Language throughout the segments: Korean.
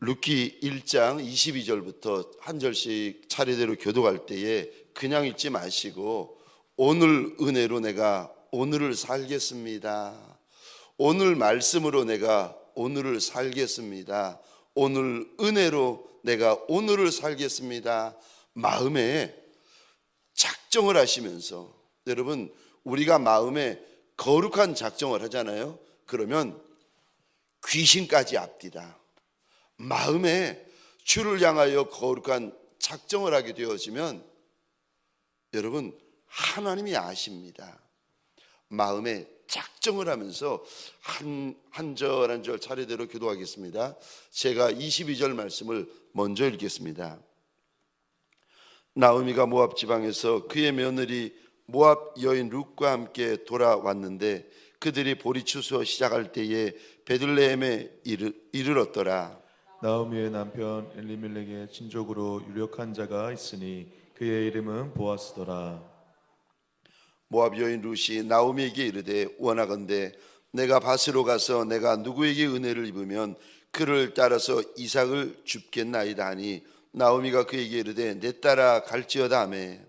룻기 1장 22절부터 한 절씩 차례대로 교독할 때에 그냥 읽지 마시고 오늘 은혜로 내가 오늘을 살겠습니다. 오늘 말씀으로 내가 오늘을 살겠습니다. 오늘 은혜로 내가 오늘을 살겠습니다. 마음에 작정을 하시면서, 여러분 우리가 마음에 거룩한 작정을 하잖아요. 그러면 귀신까지 압디다. 마음에 주를 향하여 거룩한 작정을 하게 되어지면 여러분 하나님이 아십니다. 마음에 작정을 하면서 한 절 한 절 차례대로 기도하겠습니다. 제가 22절 말씀을 먼저 읽겠습니다. 나오미가 모압 지방에서 그의 며느리 모압 여인 룻과 함께 돌아왔는데 그들이 보리 추수 시작할 때에 베들레헴에 이르렀더라. 나오미의 남편 엘리멜렉의 친족으로 유력한 자가 있으니 그의 이름은 보아스더라. 모압 여인 룻이 나오미에게 이르되 원하건대 내가 밭으로 가서 내가 누구에게 은혜를 입으면 그를 따라서 이삭을 줍겠나이다 하니 나오미가 그에게 이르되 내 따라 갈지어다 하매.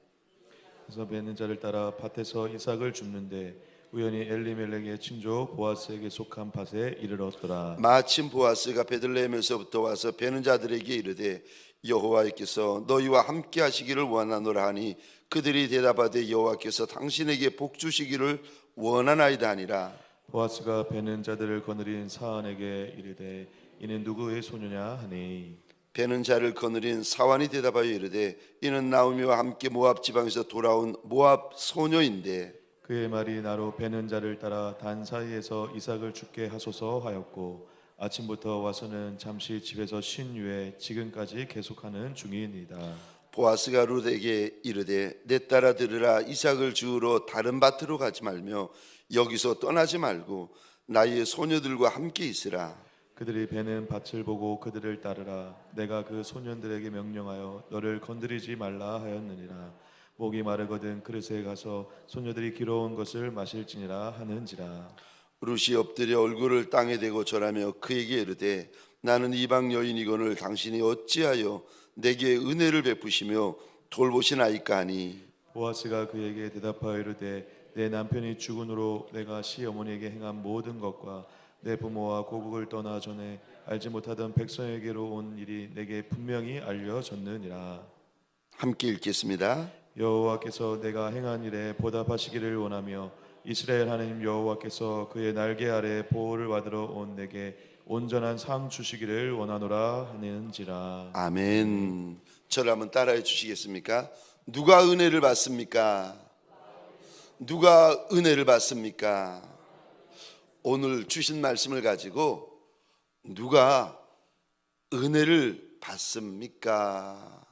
그래서 맺는 자를 따라 밭에서 이삭을 줍는데 우연히 엘리멜렉의 친족 보아스에게 속한 밭에 이르렀더라. 마침 보아스가 베들레헴에서부터 와서 베는 자들에게 이르되 여호와께서 너희와 함께 하시기를 원하노라 하니 그들이 대답하되 여호와께서 당신에게 복 주시기를 원하나이다 하니라. 보아스가 베는 자들을 거느린 사안에게 이르되 이는 누구의 소녀냐 하니 베는 자를 거느린 사환이 대답하여 이르되 이는 나오미와 함께 모압 지방에서 돌아온 모압 소녀인데 그의 말이 나로 베는 자를 따라 단 사이에서 이삭을 죽게 하소서 하였고 아침부터 와서는 잠시 집에서 쉰 후에 지금까지 계속하는 중이니이다. 보아스가 룻에게 이르되 내 딸아 들으라. 이삭을 주우러 다른 밭으로 가지 말며 여기서 떠나지 말고 나의 소녀들과 함께 있으라. 그들이 베는 밭을 보고 그들을 따르라. 내가 그 소년들에게 명령하여 너를 건드리지 말라 하였느니라. 목이 마르거든 그릇에 가서 소녀들이 길어온 것을 마실지니라 하는지라. 룻이 엎드려 얼굴을 땅에 대고 절하며 그에게 이르되 나는 이방 여인이거늘 당신이 어찌하여 내게 은혜를 베푸시며 돌보시나이까 하니 보아스가 그에게 대답하여 이르되 내 남편이 죽은 후로 내가 시어머니에게 행한 모든 것과 내 부모와 고국을 떠나 전에 알지 못하던 백성에게로 온 일이 내게 분명히 알려졌느니라. 함께 읽겠습니다. 여호와께서 내가 행한 일에 보답하시기를 원하며 이스라엘 하나님 여호와께서 그의 날개 아래 보호를 받으러 온 내게 온전한 상 주시기를 원하노라 하는지라. 아멘. 저를 한번 따라해 주시겠습니까? 누가 은혜를 받습니까? 누가 은혜를 받습니까? 오늘 주신 말씀을 가지고 누가 은혜를 받습니까?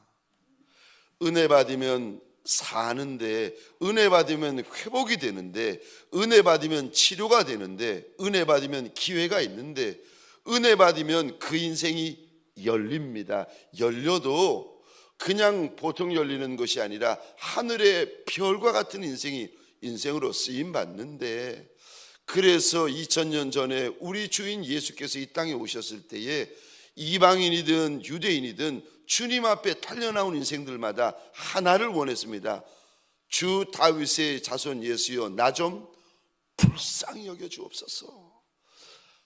은혜 받으면 사는데, 은혜 받으면 회복이 되는데, 은혜 받으면 치료가 되는데, 은혜 받으면 기회가 있는데, 은혜 받으면 그 인생이 열립니다. 열려도 그냥 보통 열리는 것이 아니라 하늘의 별과 같은 인생으로 쓰임 받는데, 그래서 2000년 전에 우리 주인 예수께서 이 땅에 오셨을 때에 이방인이든 유대인이든 주님 앞에 달려나온 인생들마다 하나를 원했습니다. 주 다윗의 자손 예수여 나 좀 불쌍히 여겨 주옵소서.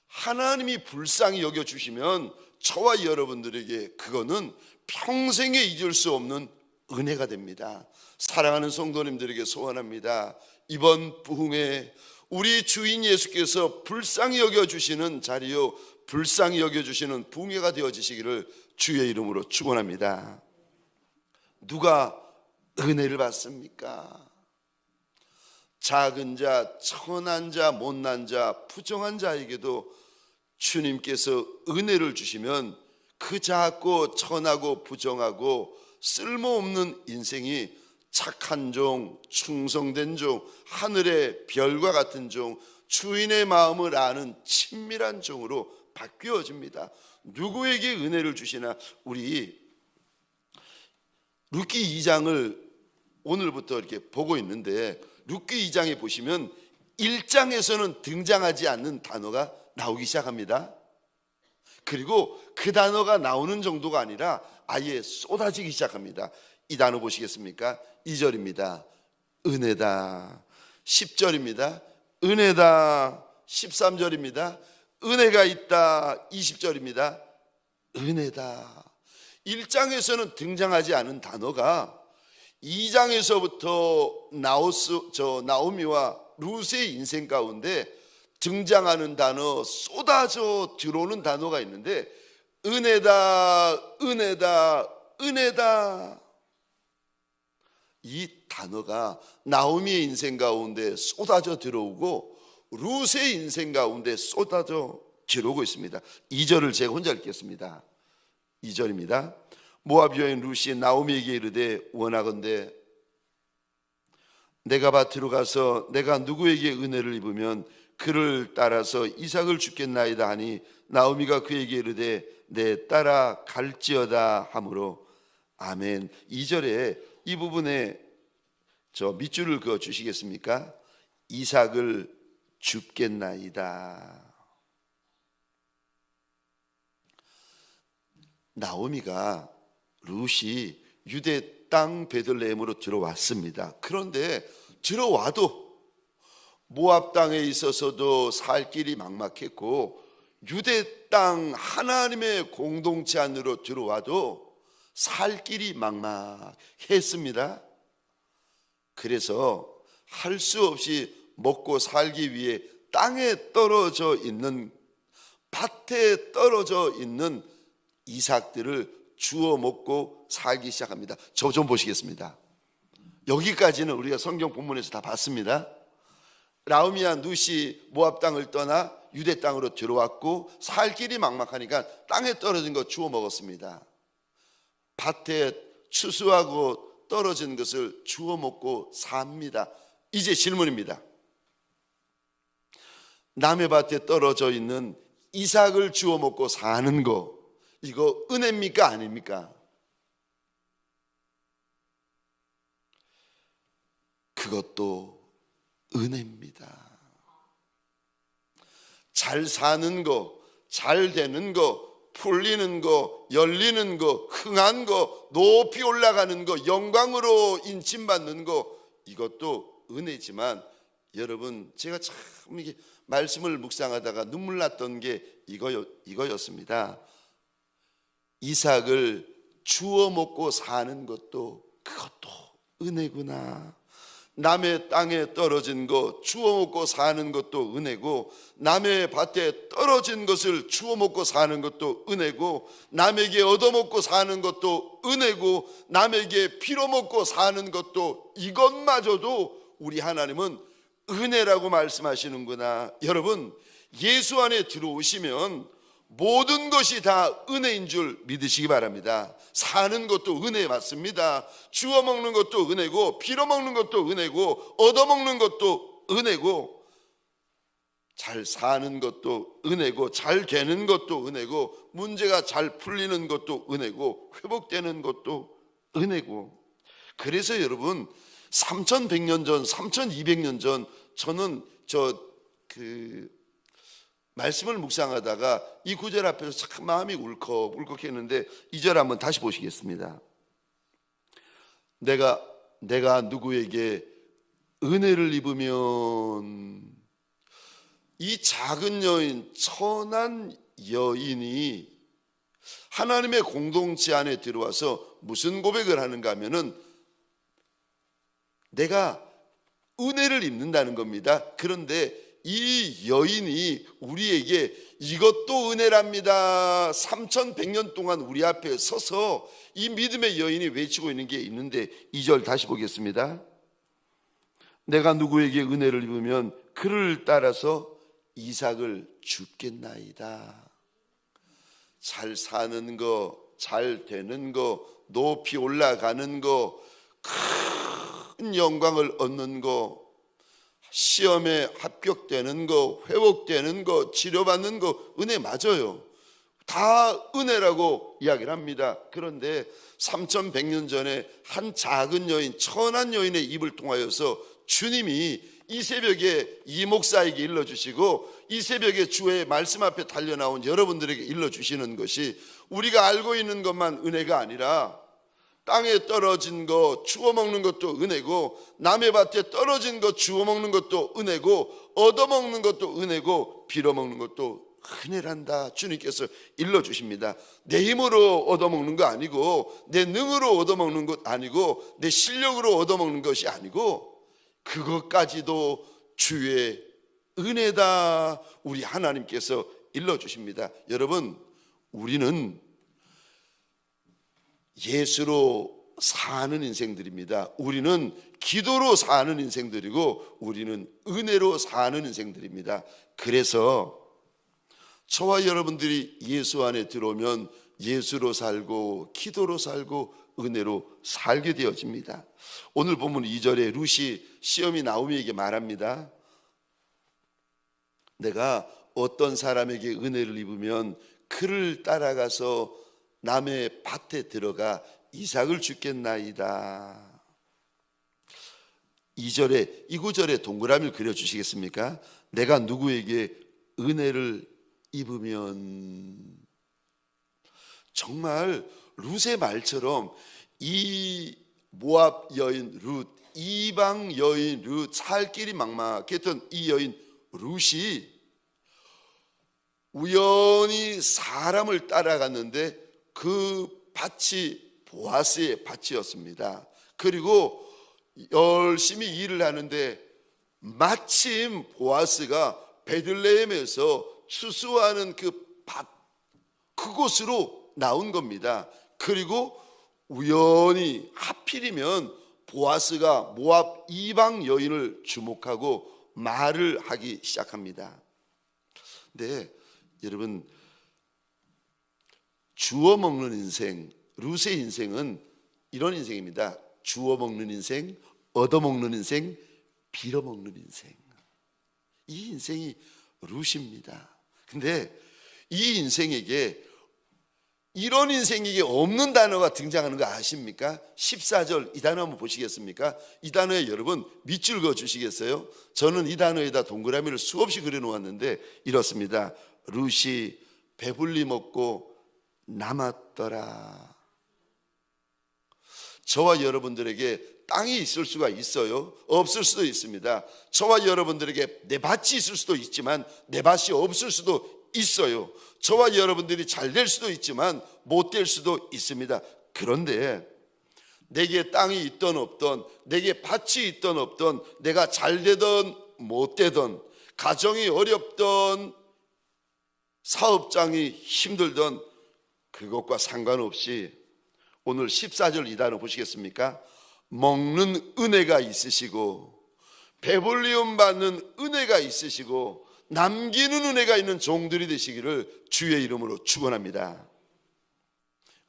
하나님이 불쌍히 여겨 주시면 저와 여러분들에게 그거는 평생에 잊을 수 없는 은혜가 됩니다. 사랑하는 성도님들에게 소원합니다. 이번 부흥에 우리 주인 예수께서 불쌍히 여겨주시는 자리요 불쌍히 여겨주시는 부흥회가 되어지시기를 주의 이름으로 축원합니다. 누가 은혜를 받습니까? 작은 자, 천한 자, 못난 자, 부정한 자에게도 주님께서 은혜를 주시면 그 작고 천하고 부정하고 쓸모없는 인생이 착한 종, 충성된 종, 하늘의 별과 같은 종, 주인의 마음을 아는 친밀한 종으로 바뀌어집니다. 누구에게 은혜를 주시나? 우리 룻기 2장을 오늘부터 이렇게 보고 있는데 룻기 2장에 보시면 1장에서는 등장하지 않는 단어가 나오기 시작합니다. 그리고 그 단어가 나오는 정도가 아니라 아예 쏟아지기 시작합니다. 이 단어 보시겠습니까? 2절입니다. 은혜다. 10절입니다. 은혜다. 13절입니다. 은혜가 있다. 20절입니다. 은혜다. 1장에서는 등장하지 않은 단어가 2장에서부터 나오미와 룻의 인생 가운데 등장하는 단어, 쏟아져 들어오는 단어가 있는데 은혜다, 은혜다, 은혜다. 이 단어가 나오미의 인생 가운데 쏟아져 들어오고 룻의 인생 가운데 쏟아져 들어오고 있습니다. 2절을 제가 혼자 읽겠습니다. 2절입니다. 모압 여인 룻이 나오미에게 이르되 원하건대 내가 밭으로 가서 내가 누구에게 은혜를 입으면 그를 따라서 이삭을 줍겠나이다 하니 나오미가 그에게 이르되 내 따라 갈지어다 하므로 아멘. 2절에 이 부분에 저 밑줄을 그어 주시겠습니까? 이삭을 줍겠나이다. 나오미가 룻이 유대 땅 베들레헴으로 들어왔습니다. 그런데 들어와도 모압 땅에 있어서도 살 길이 막막했고 유대 땅 하나님의 공동체 안으로 들어와도 살 길이 막막했습니다. 그래서 할 수 없이 먹고 살기 위해 땅에 떨어져 있는, 밭에 떨어져 있는 이삭들을 주워 먹고 살기 시작합니다. 저 좀 보시겠습니다. 여기까지는 우리가 성경 본문에서 다 봤습니다. 나오미와 룻이 모압 땅을 떠나 유대 땅으로 들어왔고 살 길이 막막하니까 땅에 떨어진 거 주워 먹었습니다. 밭에 추수하고 떨어진 것을 주워 먹고 삽니다. 이제 질문입니다. 남의 밭에 떨어져 있는 이삭을 주워 먹고 사는 거, 이거 은혜입니까 아닙니까? 그것도 은혜입니다. 잘 사는 거, 잘 되는 거, 풀리는 거, 열리는 거, 흥한 거, 높이 올라가는 거, 영광으로 인침받는 거, 이것도 은혜지만 여러분, 제가 참 이게 말씀을 묵상하다가 눈물 났던 게 이거였습니다. 이삭을 주워 먹고 사는 것도 그것도 은혜구나. 남의 땅에 떨어진 거 주워 먹고 사는 것도 은혜고, 남의 밭에 떨어진 것을 주워 먹고 사는 것도 은혜고, 남에게 얻어먹고 사는 것도 은혜고, 남에게 빌어먹고 사는 것도, 이것마저도 우리 하나님은 은혜라고 말씀하시는구나. 여러분, 예수 안에 들어오시면 모든 것이 다 은혜인 줄 믿으시기 바랍니다. 사는 것도 은혜 맞습니다. 주워 먹는 것도 은혜고, 빌어 먹는 것도 은혜고, 얻어 먹는 것도 은혜고, 잘 사는 것도 은혜고, 잘 되는 것도 은혜고, 문제가 잘 풀리는 것도 은혜고, 회복되는 것도 은혜고. 그래서 여러분, 3100년 전, 3200년 전 저는 말씀을 묵상하다가 이 구절 앞에서 참 마음이 울컥했는데 2절 한번 다시 보시겠습니다. 내가 누구에게 은혜를 입으면, 이 작은 여인, 천한 여인이 하나님의 공동체 안에 들어와서 무슨 고백을 하는가 하면은 내가 은혜를 입는다는 겁니다. 그런데 이 여인이 우리에게 이것도 은혜랍니다. 3100년 동안 우리 앞에 서서 이 믿음의 여인이 외치고 있는 게 있는데 2절 다시 보겠습니다. 내가 누구에게 은혜를 입으면 그를 따라서 이삭을 줍겠나이다. 잘 사는 거, 잘 되는 거, 높이 올라가는 거, 큰 영광을 얻는 거, 시험에 합격되는 거, 회복되는 거, 치료받는 거, 은혜 맞아요. 다 은혜라고 이야기를 합니다. 그런데 3100년 전에 한 작은 여인, 천한 여인의 입을 통하여서 주님이 이 새벽에 이 목사에게 일러주시고 이 새벽에 주의 말씀 앞에 달려나온 여러분들에게 일러주시는 것이 우리가 알고 있는 것만 은혜가 아니라 땅에 떨어진 거 주워 먹는 것도 은혜고 남의 밭에 떨어진 거 주워 먹는 것도 은혜고 얻어먹는 것도 은혜고 빌어먹는 것도 은혜란다. 주님께서 일러주십니다. 내 힘으로 얻어먹는 거 아니고 내 능으로 얻어먹는 것 아니고 내 실력으로 얻어먹는 것이 아니고 그것까지도 주의 은혜다. 우리 하나님께서 일러주십니다. 여러분, 우리는 예수로 사는 인생들입니다. 우리는 기도로 사는 인생들이고 우리는 은혜로 사는 인생들입니다. 그래서 저와 여러분들이 예수 안에 들어오면 예수로 살고 기도로 살고 은혜로 살게 되어집니다. 오늘 본문 2절에 룻이 시어미 나오미에게 말합니다. 내가 어떤 사람에게 은혜를 입으면 그를 따라가서 남의 밭에 들어가 이삭을 주겠나이다. 2절에 이 구절에 동그라미를 그려주시겠습니까? 내가 누구에게 은혜를 입으면, 정말 룻의 말처럼 이 모압 여인 룻, 이방 여인 룻, 살 길이 막막했던 이 여인 룻이 우연히 사람을 따라갔는데 그 밭이 보아스의 밭이었습니다. 그리고 열심히 일을 하는데 마침 보아스가 베들레헴에서 추수하는 그 밭, 그곳으로 나온 겁니다. 그리고 우연히 하필이면 보아스가 모압 이방 여인을 주목하고 말을 하기 시작합니다. 네, 여러분, 주워 먹는 인생, 룻의 인생은 이런 인생입니다. 주워 먹는 인생, 얻어 먹는 인생, 빌어 먹는 인생. 이 인생이 룻입니다. 근데 이 인생에게, 이런 인생에게 없는 단어가 등장하는 거 아십니까? 14절 이 단어 한번 보시겠습니까? 이 단어에 여러분 밑줄 그어 주시겠어요? 저는 이 단어에다 동그라미를 수없이 그려 놓았는데 이렇습니다. 룻이 배불리 먹고 남았더라. 저와 여러분들에게 땅이 있을 수가 있어요. 없을 수도 있습니다. 저와 여러분들에게 내 밭이 있을 수도 있지만 내 밭이 없을 수도 있어요. 저와 여러분들이 잘 될 수도 있지만 못 될 수도 있습니다. 그런데 내게 땅이 있던 없던, 내게 밭이 있던 없던, 내가 잘 되던 못 되던, 가정이 어렵던, 사업장이 힘들던, 그것과 상관없이 오늘 14절 이 단어 보시겠습니까? 먹는 은혜가 있으시고 배불리움 받는 은혜가 있으시고 남기는 은혜가 있는 종들이 되시기를 주의 이름으로 축원합니다.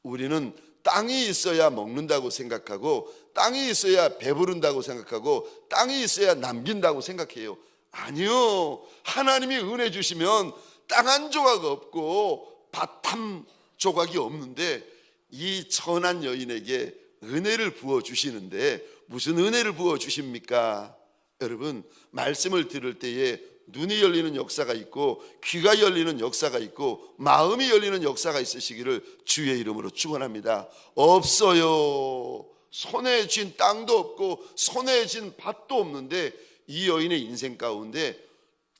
우리는 땅이 있어야 먹는다고 생각하고 땅이 있어야 배부른다고 생각하고 땅이 있어야 남긴다고 생각해요. 아니요, 하나님이 은혜 주시면 땅 한 조각 없고 밭 한 조각이 없는데 이 천한 여인에게 은혜를 부어주시는데 무슨 은혜를 부어주십니까? 여러분, 말씀을 들을 때에 눈이 열리는 역사가 있고 귀가 열리는 역사가 있고 마음이 열리는 역사가 있으시기를 주의 이름으로 축원합니다. 없어요. 손에 쥔 땅도 없고 손에 쥔 밭도 없는데 이 여인의 인생 가운데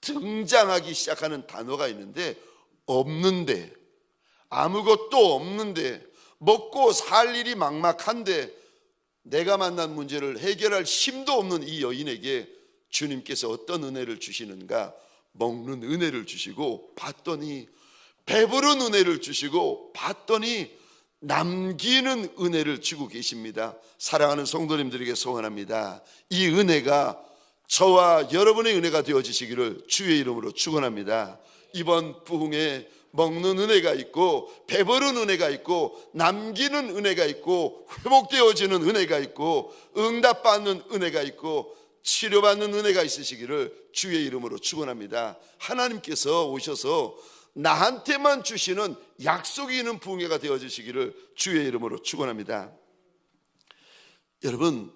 등장하기 시작하는 단어가 있는데 없는데, 아무것도 없는데, 먹고 살 일이 막막한데 내가 만난 문제를 해결할 힘도 없는 이 여인에게 주님께서 어떤 은혜를 주시는가? 먹는 은혜를 주시고 봤더니, 배부른 은혜를 주시고 봤더니 남기는 은혜를 주고 계십니다. 사랑하는 성도님들에게 소원합니다. 이 은혜가 저와 여러분의 은혜가 되어지시기를 주의 이름으로 축원합니다. 이번 부흥에 먹는 은혜가 있고 배부른 은혜가 있고 남기는 은혜가 있고 회복되어지는 은혜가 있고 응답받는 은혜가 있고 치료받는 은혜가 있으시기를 주의 이름으로 축원합니다. 하나님께서 오셔서 나한테만 주시는 약속이 있는 부흥회가 되어지시기를 주의 이름으로 축원합니다. 여러분,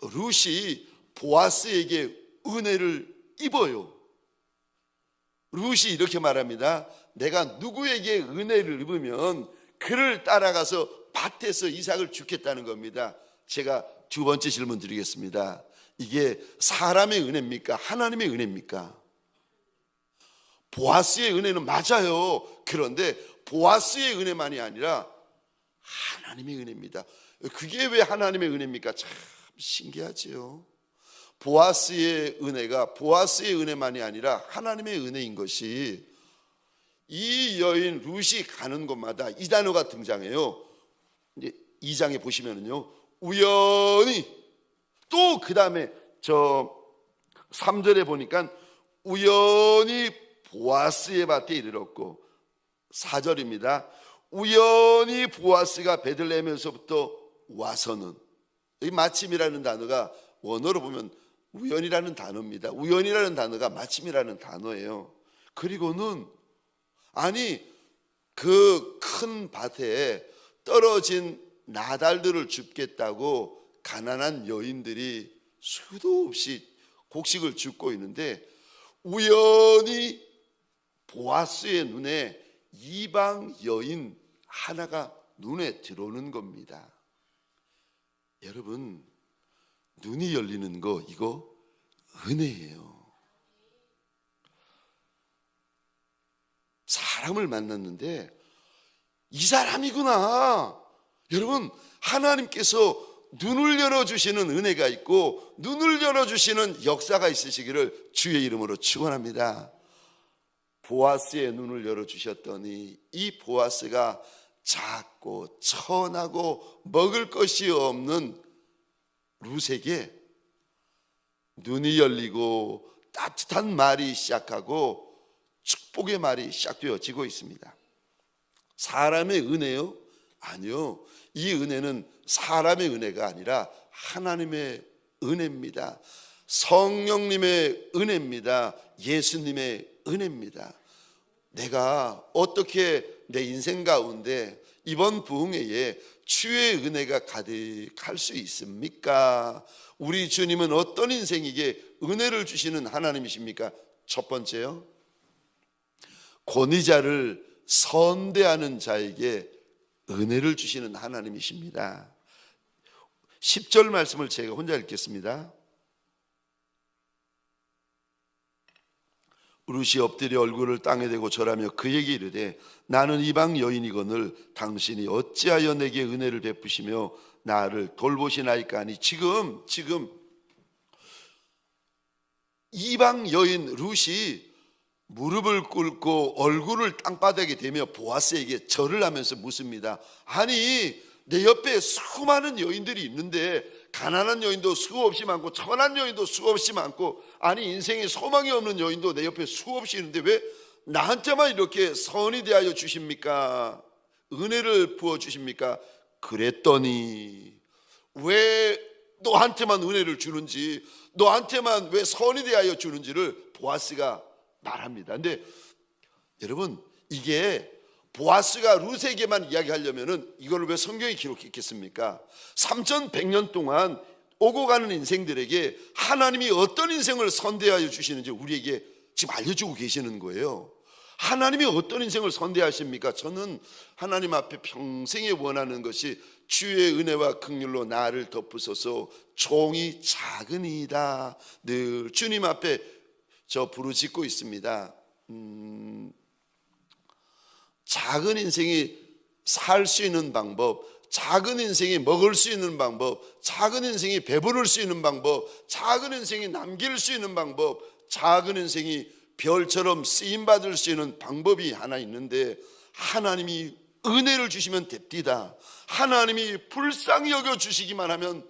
룻이 보아스에게 은혜를 입어요. 룻이 이렇게 말합니다. 내가 누구에게 은혜를 입으면 그를 따라가서 밭에서 이삭을 죽겠다는 겁니다. 제가 두 번째 질문 드리겠습니다. 이게 사람의 은혜입니까? 하나님의 은혜입니까? 보아스의 은혜는 맞아요. 그런데 보아스의 은혜만이 아니라 하나님의 은혜입니다. 그게 왜 하나님의 은혜입니까? 참 신기하지요. 보아스의 은혜가 보아스의 은혜만이 아니라 하나님의 은혜인 것이, 이 여인 룻이 가는 곳마다 이 단어가 등장해요. 이제 2장에 보시면은요, 우연히, 또 그 다음에 저 3절에 보니까 우연히 보아스의 밭에 이르렀고, 4절입니다. 우연히 보아스가 베들레헴에서부터 와서는, 이 마침이라는 단어가 원어로 보면 우연이라는 단어입니다. 우연이라는 단어가 마침이라는 단어예요. 그리고는 아니 그 큰 밭에 떨어진 나달들을 줍겠다고 가난한 여인들이 수도 없이 곡식을 줍고 있는데, 우연히 보아스의 눈에 이방 여인 하나가 눈에 들어오는 겁니다. 여러분, 눈이 열리는 거, 이거 은혜예요. 사람을 만났는데 이 사람이구나. 여러분, 하나님께서 눈을 열어주시는 은혜가 있고 눈을 열어주시는 역사가 있으시기를 주의 이름으로 축원합니다. 보아스의 눈을 열어주셨더니 이 보아스가 작고 천하고 먹을 것이 없는 룻에게 눈이 열리고 따뜻한 말이 시작하고 축복의 말이 시작되어지고 있습니다. 사람의 은혜요? 아니요. 이 은혜는 사람의 은혜가 아니라 하나님의 은혜입니다. 성령님의 은혜입니다. 예수님의 은혜입니다. 내가 어떻게 내 인생 가운데 이번 부흥회에 주의 은혜가 가득할 수 있습니까? 우리 주님은 어떤 인생에게 은혜를 주시는 하나님이십니까? 첫 번째요, 권위자를 선대하는 자에게 은혜를 주시는 하나님이십니다. 10절 말씀을 제가 혼자 읽겠습니다. 룻이 엎드려 얼굴을 땅에 대고 절하며 그에게 이르되, 나는 이방 여인이거늘 당신이 어찌하여 내게 은혜를 베푸시며 나를 돌보시나이까 하니. 지금 이방 여인 룻이 무릎을 꿇고 얼굴을 땅바닥에 대며 보아스에게 절을 하면서 묻습니다. 아니, 내 옆에 수많은 여인들이 있는데, 가난한 여인도 수없이 많고 천한 여인도 수없이 많고, 아니 인생에 소망이 없는 여인도 내 옆에 수없이 있는데 왜 나한테만 이렇게 선이 대하여 주십니까? 은혜를 부어 주십니까? 그랬더니, 왜 너한테만 은혜를 주는지, 너한테만 왜 선이 대하여 주는지를 보아스가 말합니다. 근데 여러분, 이게 보아스가 룻에게만 이야기하려면은 이걸 왜 성경에 기록했겠습니까? 3100년 동안 오고 가는 인생들에게 하나님이 어떤 인생을 선대하여 주시는지 우리에게 지금 알려주고 계시는 거예요. 하나님이 어떤 인생을 선대하십니까? 저는 하나님 앞에 평생에 원하는 것이 주의 은혜와 긍휼로 나를 덮으소서, 종이 작으니이다. 늘 주님 앞에 저 부르짖고 있습니다. 작은 인생이 살 수 있는 방법, 작은 인생이 먹을 수 있는 방법, 작은 인생이 배부를 수 있는 방법, 작은 인생이 남길 수 있는 방법, 작은 인생이 별처럼 쓰임받을 수 있는 방법이 하나 있는데, 하나님이 은혜를 주시면 됩디다. 하나님이 불쌍히 여겨주시기만 하면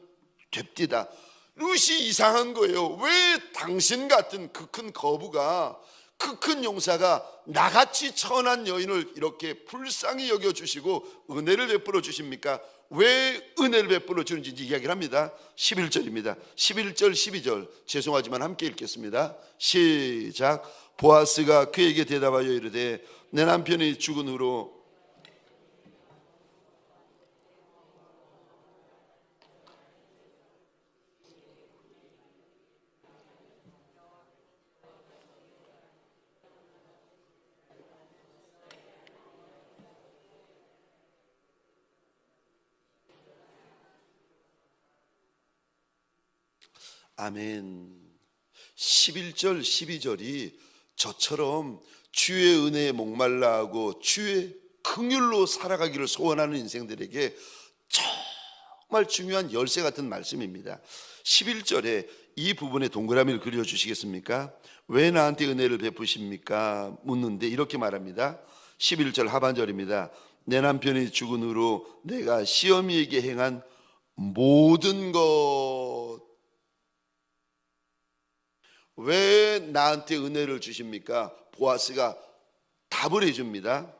됩디다. 룻이 이상한 거예요. 왜 당신 같은 그 큰 거부가, 그 큰 용사가 나같이 천한 여인을 이렇게 불쌍히 여겨주시고 은혜를 베풀어 주십니까? 왜 은혜를 베풀어 주는지 이야기를 합니다. 11절입니다 11절 12절 죄송하지만 함께 읽겠습니다. 시작. 보아스가 그에게 대답하여 이르되, 내 남편이 죽은 후로 아멘. 11절 12절이 저처럼 주의 은혜에 목말라하고 주의 긍휼로 살아가기를 소원하는 인생들에게 정말 중요한 열쇠 같은 말씀입니다. 11절에 이 부분에 동그라미를 그려주시겠습니까? 왜 나한테 은혜를 베푸십니까? 묻는데 이렇게 말합니다. 11절 하반절입니다. 내 남편이 죽은 후로 내가 시어미에게 행한 모든 것. 왜 나한테 은혜를 주십니까? 보아스가 답을 해줍니다.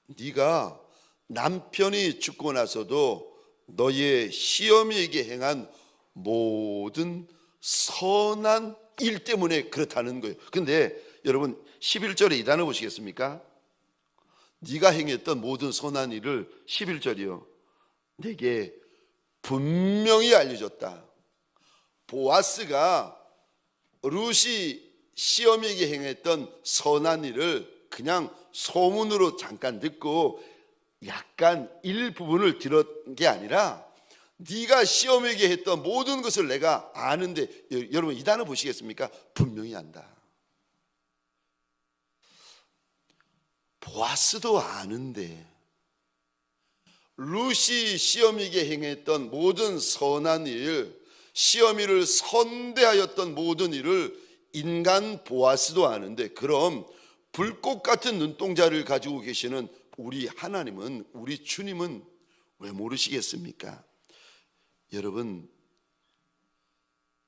네가 남편이 죽고 나서도 너의 시어미에게 행한 모든 선한 일 때문에 그렇다는 거예요. 근데 여러분 11절에 이 단어 보시겠습니까? 네가 행했던 모든 선한 일을 11절이요 내게 분명히 알려줬다. 보아스가 룻이 시어미에게 행했던 선한 일을 그냥 소문으로 잠깐 듣고 약간 일부분을 들은 게 아니라 네가 시어미에게 했던 모든 것을 내가 아는데, 여러분 이 단어 보시겠습니까? 분명히 안다. 보아스도 아는데 룻이 시어미에게 행했던 모든 선한 일, 시어미를 선대하였던 모든 일을 인간 보아스도 아는데, 그럼 불꽃 같은 눈동자를 가지고 계시는 우리 하나님은, 우리 주님은 왜 모르시겠습니까? 여러분,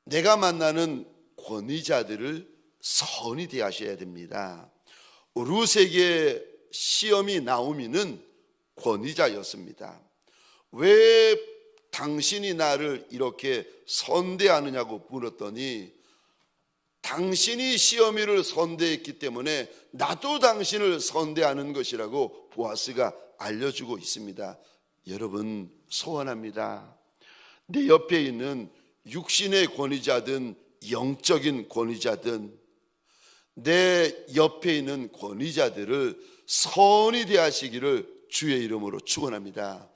내가 만나는 권위자들을 선히 대하셔야 됩니다. 룻에게 시어미 나오미는 권위자였습니다. 왜 당신이 나를 이렇게 선대하느냐고 물었더니, 당신이 시어미를 선대했기 때문에 나도 당신을 선대하는 것이라고 보아스가 알려주고 있습니다. 여러분, 소원합니다. 내 옆에 있는 육신의 권위자든 영적인 권위자든 내 옆에 있는 권위자들을 선히 대하시기를 주의 이름으로 축원합니다.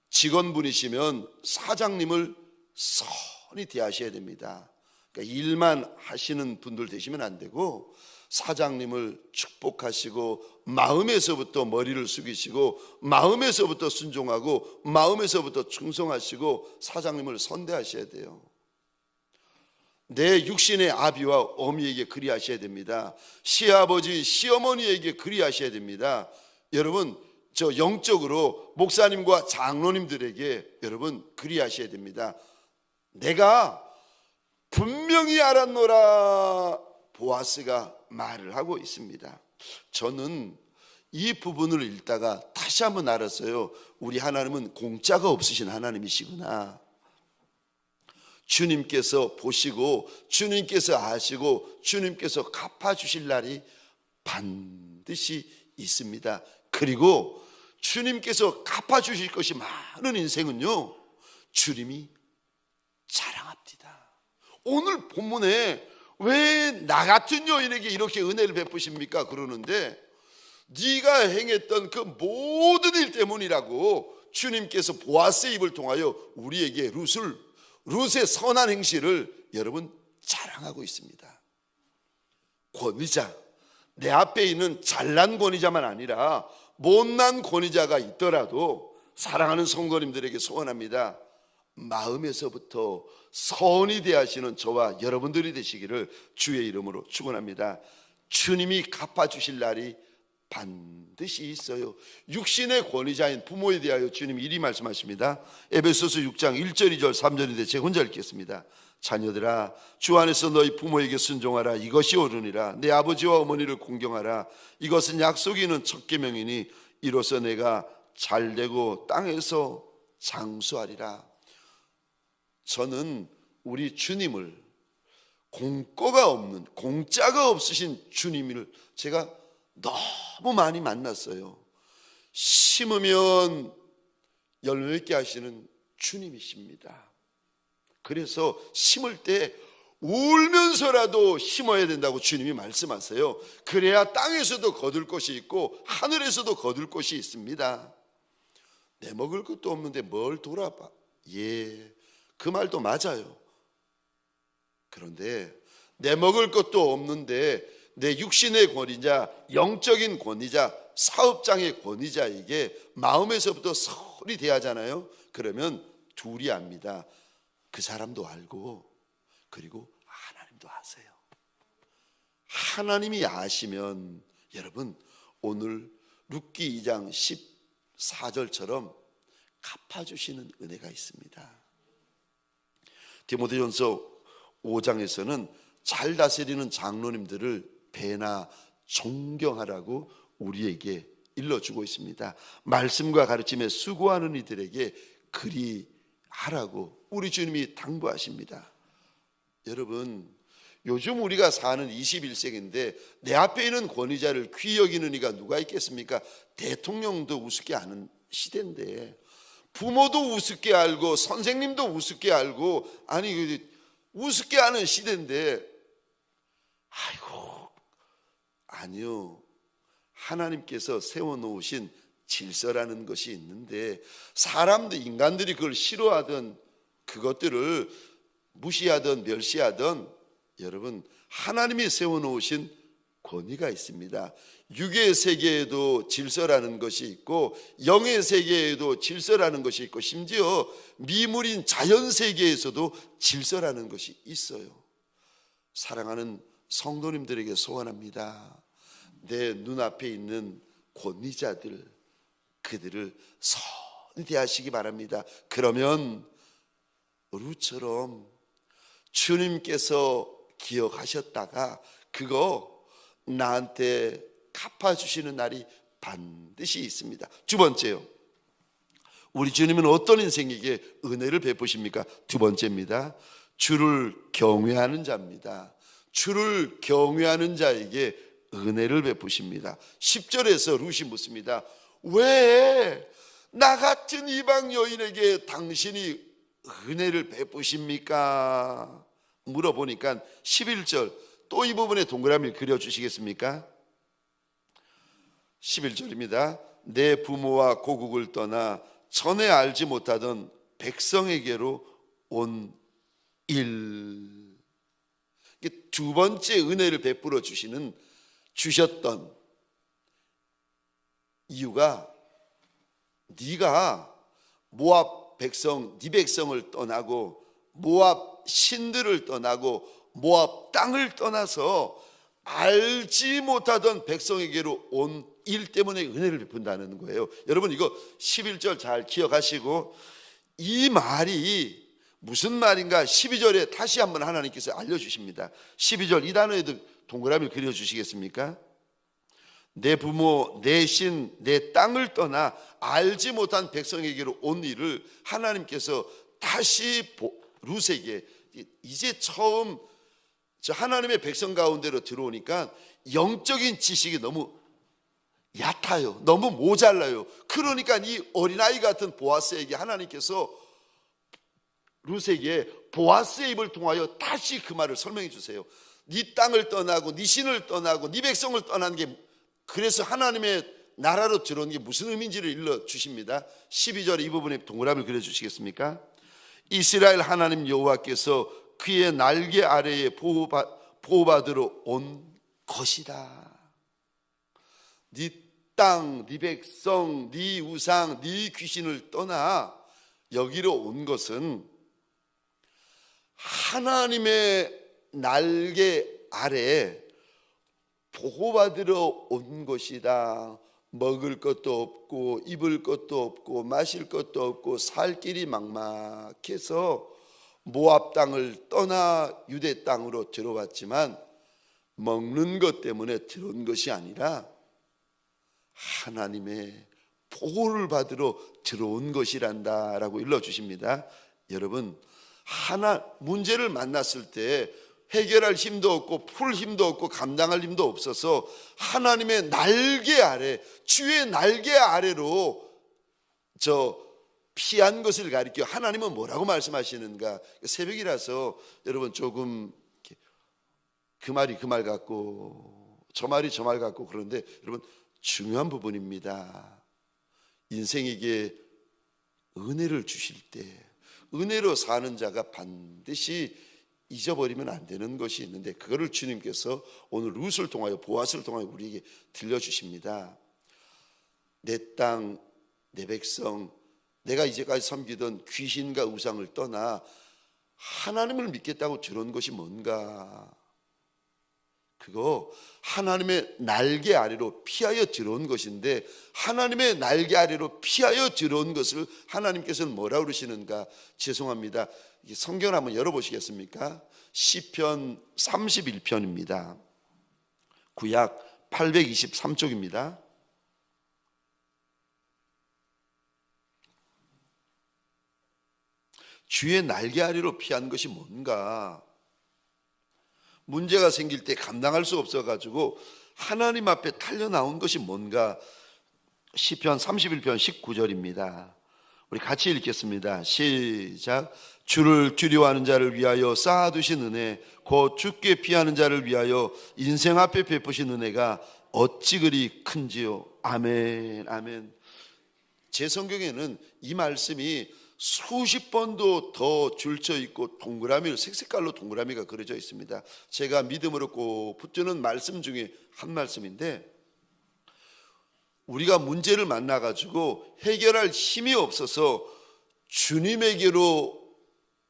직원분이시면 사장님을 선히 대하셔야 됩니다. 그러니까 일만 하시는 분들 되시면 안 되고, 사장님을 축복하시고 마음에서부터 머리를 숙이시고 마음에서부터 순종하고 마음에서부터 충성하시고 사장님을 선대하셔야 돼요. 내 육신의 아비와 어미에게 그리하셔야 됩니다. 시아버지, 시어머니에게 그리하셔야 됩니다. 여러분, 저 영적으로 목사님과 장로님들에게 여러분 그리하셔야 됩니다. 내가 분명히 알았노라, 보아스가 말을 하고 있습니다. 저는 이 부분을 읽다가 다시 한번 알았어요. 우리 하나님은 공짜가 없으신 하나님이시구나. 주님께서 보시고 주님께서 아시고 주님께서 갚아주실 날이 반드시 있습니다. 그리고 주님께서 갚아주실 것이 많은 인생은요, 주님이 자랑합니다. 오늘 본문에 왜 나 같은 여인에게 이렇게 은혜를 베푸십니까? 그러는데, 네가 행했던 그 모든 일 때문이라고 주님께서 보아스의 입을 통하여 우리에게 룻의 선한 행실을 여러분 자랑하고 있습니다. 권위자, 내 앞에 있는 잘난 권위자만 아니라 못난 권위자가 있더라도 사랑하는 성도님들에게 소원합니다. 마음에서부터 선히 대하시는 저와 여러분들이 되시기를 주의 이름으로 축원합니다. 주님이 갚아주실 날이 반드시 있어요. 육신의 권위자인 부모에 대하여 주님이 이리 말씀하십니다. 에베소서 6장 1절 2절 3절인데 제가 혼자 읽겠습니다. 자녀들아, 주 안에서 너희 부모에게 순종하라. 이것이 옳으니라. 내 아버지와 어머니를 공경하라. 이것은 약속이 있는 첫 계명이니 이로써 내가 잘되고 땅에서 장수하리라. 저는 우리 주님을, 공짜가 없으신 주님을 제가 너무 많이 만났어요. 심으면 열매 맺게 하시는 주님이십니다. 그래서 심을 때 울면서라도 심어야 된다고 주님이 말씀하세요. 그래야 땅에서도 거둘 것이 있고 하늘에서도 거둘 것이 있습니다. 내 먹을 것도 없는데 뭘 돌아봐. 그 말도 맞아요. 그런데 내 먹을 것도 없는데 내 육신의 권위자, 영적인 권위자, 사업장의 권위자에게 마음에서부터 서리 대하잖아요. 그러면 둘이 압니다. 그 사람도 알고 그리고 하나님도 아세요. 하나님이 아시면 여러분 오늘 룻기 2장 14절처럼 갚아주시는 은혜가 있습니다. 디모데전서 5장에서는 잘 다스리는 장로님들을 배나 존경하라고 우리에게 일러주고 있습니다. 말씀과 가르침에 수고하는 이들에게 그리 하라고 우리 주님이 당부하십니다. 여러분, 요즘 우리가 사는 21세기인데 내 앞에 있는 권위자를 귀히 여기는 이가 누가 있겠습니까? 대통령도 우습게 아는 시대인데, 부모도 우습게 알고 선생님도 우습게 알고, 아니 우습게 아는 시대인데, 아이고, 아니요, 하나님께서 세워놓으신 질서라는 것이 있는데 사람들, 인간들이 그걸 싫어하든 그것들을 무시하든 멸시하든 여러분, 하나님이 세워놓으신 권위가 있습니다. 육의 세계에도 질서라는 것이 있고 영의 세계에도 질서라는 것이 있고 심지어 미물인 자연 세계에서도 질서라는 것이 있어요. 사랑하는 성도님들에게 소원합니다. 내 눈앞에 있는 권위자들, 그들을 선히 대하시기 바랍니다. 그러면 룻처럼 주님께서 기억하셨다가 그거 나한테 갚아주시는 날이 반드시 있습니다. 두 번째요, 우리 주님은 어떤 인생에게 은혜를 베푸십니까? 두 번째입니다. 주를 경외하는 자입니다. 주를 경외하는 자에게 은혜를 베푸십니다. 10절에서 룻이 묻습니다. 왜 나 같은 이방 여인에게 당신이 은혜를 베푸십니까? 물어보니까 11절 또 이 부분에 동그라미를 그려주시겠습니까? 11절입니다. 내 부모와 고국을 떠나 전에 알지 못하던 백성에게로 온 일. 두 번째 은혜를 베풀어 주셨던 이유가 네가 모압 백성, 네 백성을 떠나고 모압 신들을 떠나고 모압 땅을 떠나서 알지 못하던 백성에게로 온 일 때문에 은혜를 베푼다는 거예요. 여러분, 이거 11절 잘 기억하시고, 이 말이 무슨 말인가 12절에 다시 한번 하나님께서 알려주십니다. 12절 이 단어에도 동그라미를 그려주시겠습니까? 내 부모, 내 신, 내 땅을 떠나 알지 못한 백성에게로 온 일을 하나님께서 다시 룻에게, 이제 처음 하나님의 백성 가운데로 들어오니까 영적인 지식이 너무 얕아요. 너무 모자라요. 그러니까 이 어린아이 같은 보아스에게 하나님께서 룻에게 보아스의 입을 통하여 다시 그 말을 설명해 주세요. 네 땅을 떠나고 네 신을 떠나고 네 백성을 떠나는 게, 그래서 하나님의 나라로 들어온 게 무슨 의미인지를 일러 주십니다. 12절 이 부분에 동그라미를 그려주시겠습니까? 이스라엘 하나님 여호와께서 그의 날개 아래에 보호받으러 온 것이다. 네 땅, 네 백성, 네 우상, 네 귀신을 떠나 여기로 온 것은 하나님의 날개 아래 보호받으러 온 것이다. 먹을 것도 없고 입을 것도 없고 마실 것도 없고 살 길이 막막해서 모압 땅을 떠나 유대 땅으로 들어왔지만 먹는 것 때문에 들어온 것이 아니라 하나님의 보호를 받으러 들어온 것이란다라고 일러주십니다. 여러분, 문제를 만났을 때 해결할 힘도 없고 풀 힘도 없고 감당할 힘도 없어서 하나님의 날개 아래, 주의 날개 아래로 피한 것을 가리켜 하나님은 뭐라고 말씀하시는가? 새벽이라서 여러분 조금 그 말이 그 말 같고 저 말이 저 말 같고 그런데 여러분 중요한 부분입니다. 인생에게 은혜를 주실 때, 은혜로 사는 자가 반드시 잊어버리면 안 되는 것이 있는데, 그거를 주님께서 오늘 룻을 통하여, 보아스를 통하여 우리에게 들려주십니다. 내 땅, 내 백성, 내가 이제까지 섬기던 귀신과 우상을 떠나 하나님을 믿겠다고 들어온 것이 뭔가? 그거 하나님의 날개 아래로 피하여 들어온 것인데, 하나님의 날개 아래로 피하여 들어온 것을 하나님께서는 뭐라 그러시는가? 죄송합니다, 성경을 한번 열어보시겠습니까? 시편 31편입니다. 구약 823쪽입니다. 주의 날개 아래로 피한 것이 뭔가? 문제가 생길 때 감당할 수 없어가지고 하나님 앞에 달려나온 것이 뭔가? 시편 31편 19절입니다. 우리 같이 읽겠습니다. 시작. 주를 두려워하는 자를 위하여 쌓아두신 은혜, 곧 주께 피하는 자를 위하여 인생 앞에 베푸신 은혜가 어찌 그리 큰지요. 아멘, 아멘. 제 성경에는 이 말씀이 수십 번도 더 줄쳐 있고 동그라미를, 색색깔로 동그라미가 그려져 있습니다. 제가 믿음으로 꼭 붙드는 말씀 중에 한 말씀인데, 우리가 문제를 만나가지고 해결할 힘이 없어서 주님에게로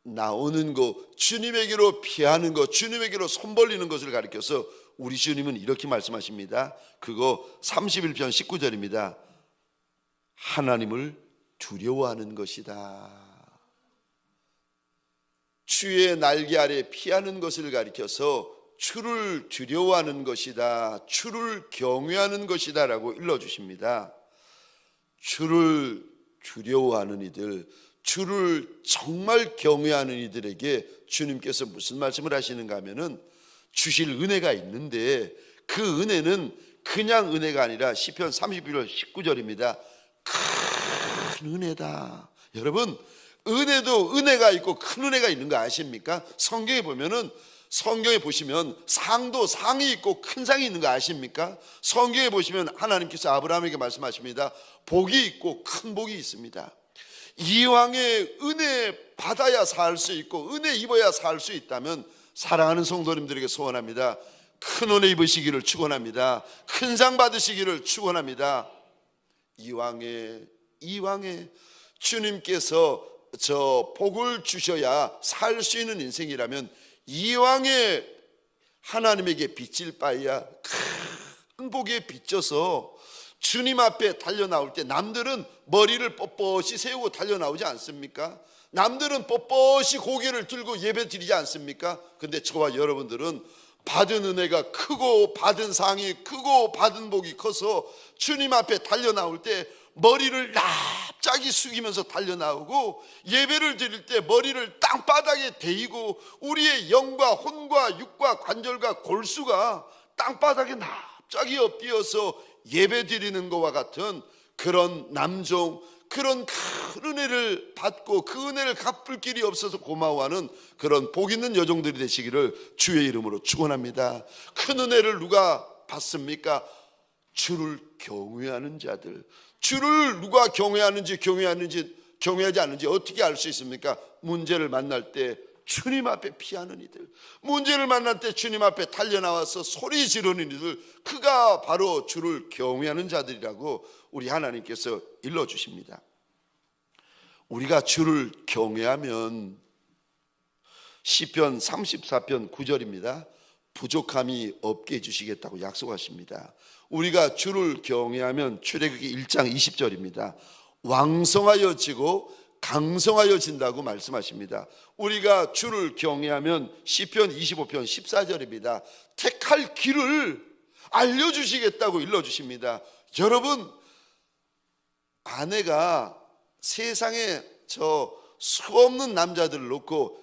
나오는 것, 주님에게로 피하는 것, 주님에게로 손 벌리는 것을 가리켜서 우리 주님은 이렇게 말씀하십니다. 그거 31편 19절입니다. 하나님을 두려워하는 것이다. 주의 날개 아래 피하는 것을 가리켜서 주를 두려워하는 것이다, 주를 경외하는 것이다 라고 일러주십니다. 주를 두려워하는 이들, 주를 정말 경외하는 이들에게 주님께서 무슨 말씀을 하시는가 하면은, 주실 은혜가 있는데 그 은혜는 그냥 은혜가 아니라 시편 31편 19절입니다. 큰 은혜다. 여러분, 은혜도 은혜가 있고 큰 은혜가 있는 거 아십니까? 성경에 보면은, 성경에 보시면 상도 상이 있고 큰 상이 있는 거 아십니까? 성경에 보시면 하나님께서 아브라함에게 말씀하십니다. 복이 있고 큰 복이 있습니다. 이왕에 은혜 받아야 살 수 있고 은혜 입어야 살 수 있다면 사랑하는 성도님들에게 소원합니다. 큰 은혜 입으시기를 축원합니다. 큰 상 받으시기를 축원합니다. 이왕에 주님께서 저 복을 주셔야 살 수 있는 인생이라면, 이왕에 하나님에게 빚질 바에야 큰 복에 빚져서 주님 앞에 달려나올 때, 남들은 머리를 뻣뻣이 세우고 달려나오지 않습니까? 남들은 뻣뻣이 고개를 들고 예배 드리지 않습니까? 근데 저와 여러분들은 받은 은혜가 크고 받은 상이 크고 받은 복이 커서 주님 앞에 달려나올 때 머리를 납작이 숙이면서 달려나오고, 예배를 드릴 때 머리를 땅바닥에 대이고, 우리의 영과 혼과 육과 관절과 골수가 땅바닥에 납작이 엎드려서 예배 드리는 것과 같은 그런 남종, 그런 큰 은혜를 받고 그 은혜를 갚을 길이 없어서 고마워하는 그런 복 있는 여종들이 되시기를 주의 이름으로 축원합니다. 큰 은혜를 누가 받습니까? 주를 경외하는 자들. 주를 누가 경외하는지 경외하지 않는지 어떻게 알 수 있습니까? 문제를 만날 때 주님 앞에 피하는 이들, 문제를 만날 때 주님 앞에 달려나와서 소리 지르는 이들, 그가 바로 주를 경외하는 자들이라고 우리 하나님께서 일러주십니다. 우리가 주를 경외하면, 시편 34편 9절입니다. 부족함이 없게 해주시겠다고 약속하십니다. 우리가 주를 경외하면 출애굽기 1장 20절입니다. 왕성하여지고 강성하여진다고 말씀하십니다. 우리가 주를 경외하면 시편 25편 14절입니다. 택할 길을 알려주시겠다고 일러주십니다. 여러분, 아내가 세상에 저 수없는 남자들을 놓고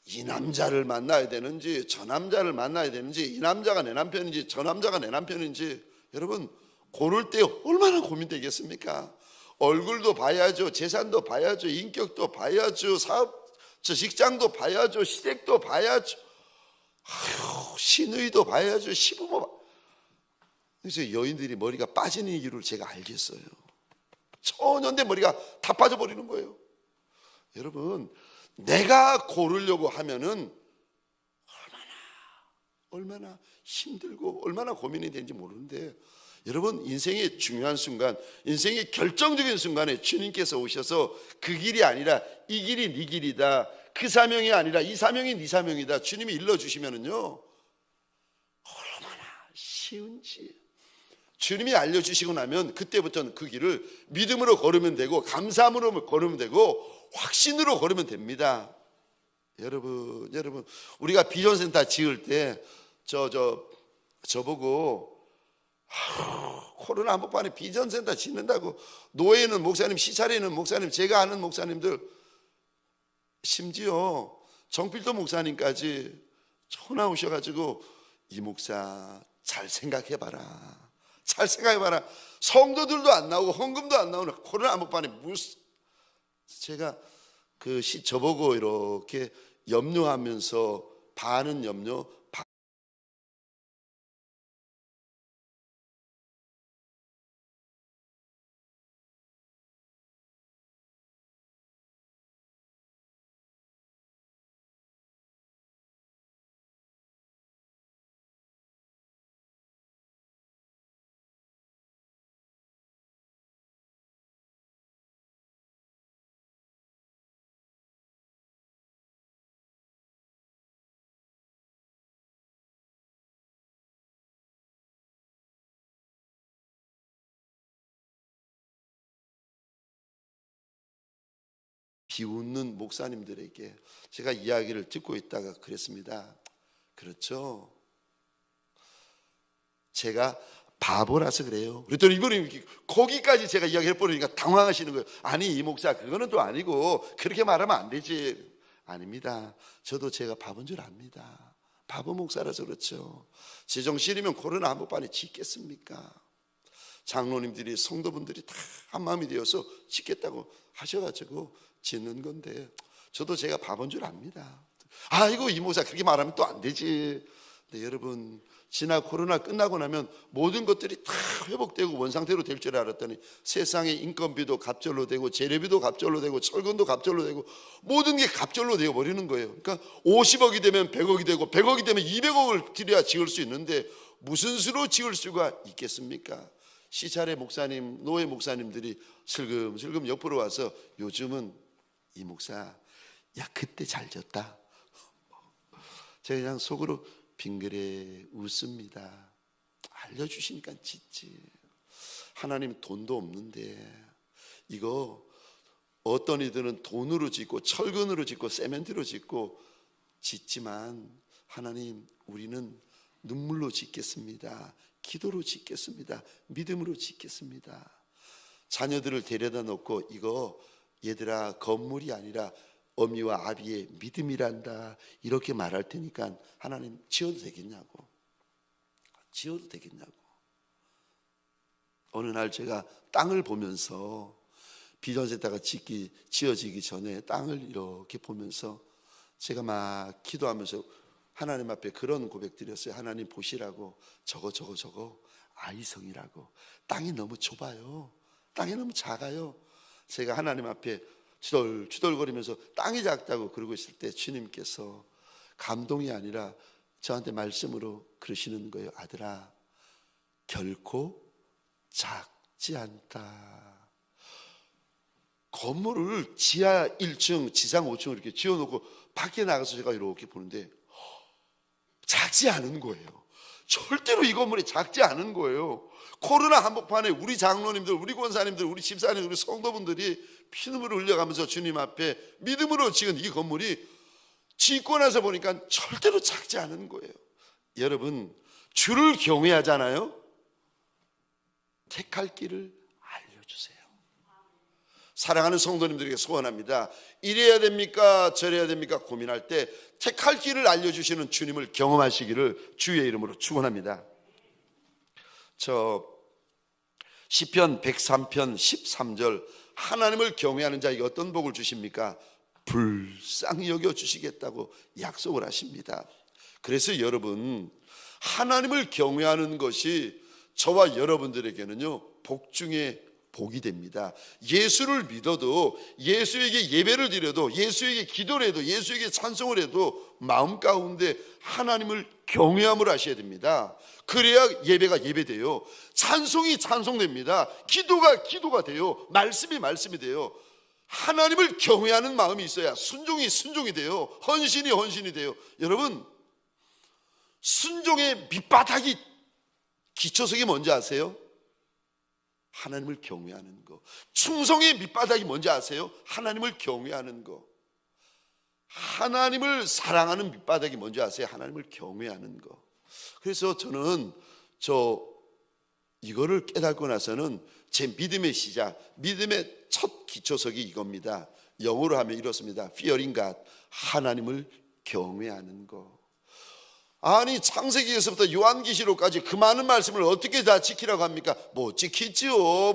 이 남자를 만나야 되는지 저 남자를 만나야 되는지, 이 남자가 내 남편인지 저 남자가 내 남편인지, 여러분 고를 때 얼마나 고민되겠습니까? 얼굴도 봐야죠, 재산도 봐야죠, 인격도 봐야죠, 사업 저 직장도 봐야죠, 시댁도 봐야죠, 신의도 봐야죠, 시부모 그래서 여인들이 머리가 빠지는 이유를 제가 알겠어요. 천연데 머리가 다 빠져버리는 거예요. 여러분, 내가 고르려고 하면은 얼마나 힘들고 얼마나 고민이 되는지 모르는데, 여러분, 인생의 중요한 순간, 인생의 결정적인 순간에 주님께서 오셔서 그 길이 아니라 이 길이 네 길이다, 그 사명이 아니라 이 사명이 네 사명이다, 주님이 일러주시면은요, 얼마나 쉬운지. 주님이 알려주시고 나면 그때부터는 그 길을 믿음으로 걸으면 되고, 감사함으로 걸으면 되고, 확신으로 걸으면 됩니다. 여러분, 우리가 비전센터 지을 때 저보고 코로나 한복판에 비전센터 짓는다고, 노예는 목사님, 시차리는 목사님, 제가 아는 목사님들, 심지어 정필도 목사님까지 전화 오셔가지고, 이 목사 잘 생각해봐라, 잘 생각해봐라. 성도들도 안 나오고 헌금도 안 나오는 코로나 한복판에 무슨, 제가 저보고 이렇게 염려하면서, 반은 염려, 비웃는 목사님들에게 제가 이야기를 듣고 있다가 그랬습니다. 그렇죠, 제가 바보라서 그래요. 그랬더니 이분이 거기까지 제가 이야기를 해버리니까 당황하시는 거예요. 아니, 이 목사, 그거는 또 아니고 그렇게 말하면 안 되지. 아닙니다. 저도 제가 바본 줄 압니다. 바보 목사라서 그렇죠. 제 정신이면 코로나 한복판에 짓겠습니까? 장로님들이, 성도분들이 다 한마음이 되어서 짓겠다고 하셔가지고 짓는 건데, 저도 제가 바본 줄 압니다. 아이고, 이 목사 그렇게 말하면 또 안 되지. 근데 여러분, 지나 코로나 끝나고 나면 모든 것들이 다 회복되고 원상태로 될 줄 알았더니 세상의 인건비도 갑절로 되고, 재료비도 갑절로 되고, 철근도 갑절로 되고, 모든 게 갑절로 되어 버리는 거예요. 그러니까 50억이 되면 100억이 되고, 100억이 되면 200억을 들여야 지을 수 있는데 무슨 수로 지을 수가 있겠습니까? 시찰의 목사님, 노예 목사님들이 슬금슬금 옆으로 와서, 요즘은 이 목사, 야, 그때 잘 졌다. 제가 그냥 속으로 빙그레 웃습니다. 알려주시니까 짓지. 하나님 돈도 없는데, 이거 어떤 이들은 돈으로 짓고 철근으로 짓고 세멘트로 짓고 짓지만, 하나님, 우리는 눈물로 짓겠습니다, 기도로 짓겠습니다, 믿음으로 짓겠습니다. 자녀들을 데려다 놓고, 이거 얘들아, 건물이 아니라 어미와 아비의 믿음이란다, 이렇게 말할 테니까 하나님 지어도 되겠냐고. 지어도 되겠냐고. 어느 날 제가 땅을 보면서, 비전센터가 지어지기 전에 땅을 이렇게 보면서 제가 막 기도하면서 하나님 앞에 그런 고백 드렸어요. 하나님 보시라고, 저거 아이성이라고. 땅이 너무 좁아요. 땅이 너무 작아요. 제가 하나님 앞에 주덜거리면서 땅이 작다고 그러고 있을 때 주님께서 감동이 아니라 저한테 말씀으로 그러시는 거예요. 아들아, 결코 작지 않다. 건물을 지하 1층, 지상 5층을 이렇게 지어놓고 밖에 나가서 제가 이렇게 보는데 작지 않은 거예요. 절대로 이 건물이 작지 않은 거예요. 코로나 한복판에 우리 장로님들, 우리 권사님들, 우리 집사님, 우리 성도분들이 피눈물을 흘려가면서 주님 앞에 믿음으로 지은 이 건물이 짓고 나서 보니까 절대로 작지 않은 거예요. 여러분, 주를 경외하잖아요. 택할 길을 알려주세요. 사랑하는 성도님들에게 소원합니다. 이래야 됩니까, 저래야 됩니까 고민할 때 택할 길을 알려주시는 주님을 경험하시기를 주의 이름으로 축원합니다. 시편 103편 13절, 하나님을 경외하는 자에게 어떤 복을 주십니까? 불쌍히 여겨주시겠다고 약속을 하십니다. 그래서 여러분, 하나님을 경외하는 것이 저와 여러분들에게는요, 복 중에 복이 됩니다. 예수를 믿어도, 예수에게 예배를 드려도, 예수에게 기도를 해도, 예수에게 찬송을 해도 마음 가운데 하나님을 경외함을 하셔야 됩니다. 그래야 예배가 예배돼요. 찬송이 찬송됩니다. 기도가 돼요. 말씀이 돼요. 하나님을 경외하는 마음이 있어야 순종이 돼요. 헌신이 돼요. 여러분, 순종의 밑바닥이, 기초석이 뭔지 아세요? 하나님을 경외하는 거. 충성의 밑바닥이 뭔지 아세요? 하나님을 경외하는 거. 하나님을 사랑하는 밑바닥이 뭔지 아세요? 하나님을 경외하는 거. 그래서 저는 이거를 깨닫고 나서는 제 믿음의 시작, 믿음의 첫 기초석이 이겁니다. 영어로 하면 이렇습니다. Fearing God, 하나님을 경외하는 거. 아니, 창세기에서부터 요한계시록까지 그 많은 말씀을 어떻게 다 지키라고 합니까? 못 지키죠.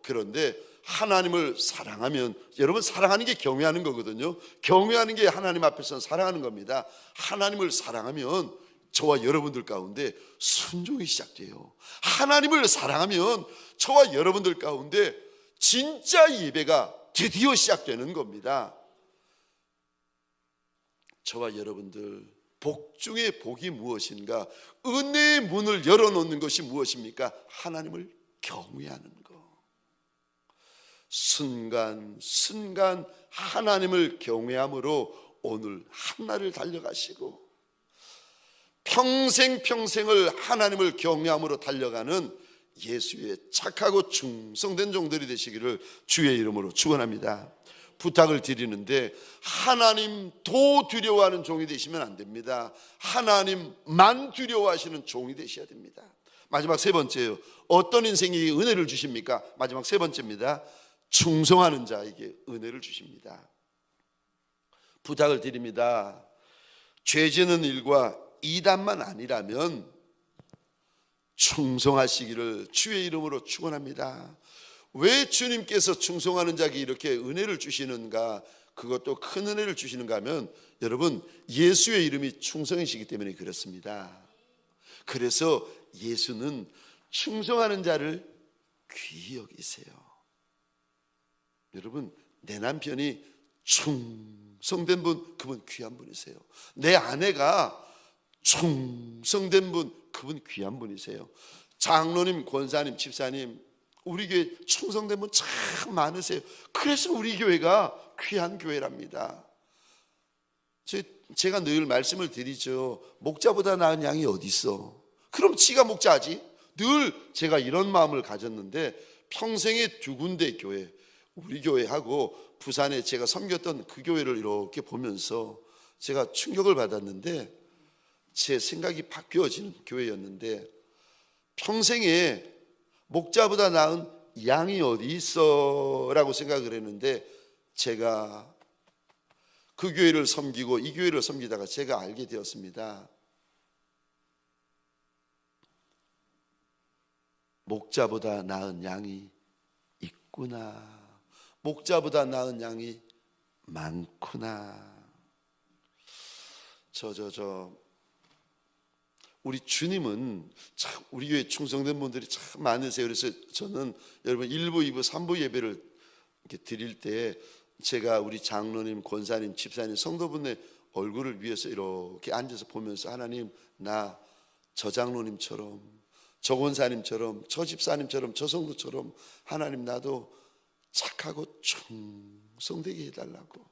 그런데 하나님을 사랑하면, 여러분, 사랑하는 게 경외하는 거거든요. 경외하는 게 하나님 앞에서는 사랑하는 겁니다. 하나님을 사랑하면 저와 여러분들 가운데 순종이 시작돼요. 하나님을 사랑하면 저와 여러분들 가운데 진짜 예배가 드디어 시작되는 겁니다. 저와 여러분들, 복 중에 복이 무엇인가? 은혜의 문을 열어놓는 것이 무엇입니까? 하나님을 경외하는 것. 순간 하나님을 경외함으로 오늘 한날을 달려가시고, 평생을 하나님을 경외함으로 달려가는 예수의 착하고 충성된 종들이 되시기를 주의 이름으로 축원합니다. 부탁을 드리는데, 하나님도 두려워하는 종이 되시면 안 됩니다. 하나님만 두려워하시는 종이 되셔야 됩니다. 마지막 세 번째요. 어떤 인생에게 은혜를 주십니까? 마지막 세 번째입니다. 충성하는 자에게 은혜를 주십니다. 부탁을 드립니다. 죄 지는 일과 이단만 아니라면 충성하시기를 주의 이름으로 축원합니다. 왜 주님께서 충성하는 자에게 이렇게 은혜를 주시는가? 그것도 큰 은혜를 주시는가 하면, 여러분, 예수의 이름이 충성이시기 때문에 그렇습니다. 그래서 예수는 충성하는 자를 귀히 여기세요. 여러분, 내 남편이 충성된 분, 그분 귀한 분이세요. 내 아내가 충성된 분, 그분 귀한 분이세요. 장로님, 권사님, 집사님, 우리 교회 충성된 분 참 많으세요. 그래서 우리 교회가 귀한 교회랍니다. 제가 늘 말씀을 드리죠. 목자보다 나은 양이 어디 있어? 그럼 지가 목자하지. 늘 제가 이런 마음을 가졌는데, 평생에 두 군데 교회, 우리 교회하고 부산에 제가 섬겼던 그 교회를 이렇게 보면서 제가 충격을 받았는데, 제 생각이 바뀌어지는 교회였는데, 평생에 목자보다 나은 양이 어디 있어? 라고 생각을 했는데, 제가 그 교회를 섬기고 이 교회를 섬기다가 제가 알게 되었습니다. 목자보다 나은 양이 있구나. 목자보다 나은 양이 많구나. 우리 주님은 참, 우리 교회 충성된 분들이 참 많으세요. 그래서 저는 여러분 1부, 2부, 3부 예배를 이렇게 드릴 때 제가 우리 장로님, 권사님, 집사님, 성도분의 얼굴을 위해서 이렇게 앉아서 보면서, 하나님, 나 저 장로님처럼, 저 권사님처럼, 저 집사님처럼, 저 성도처럼 하나님 나도 착하고 충성되게 해달라고.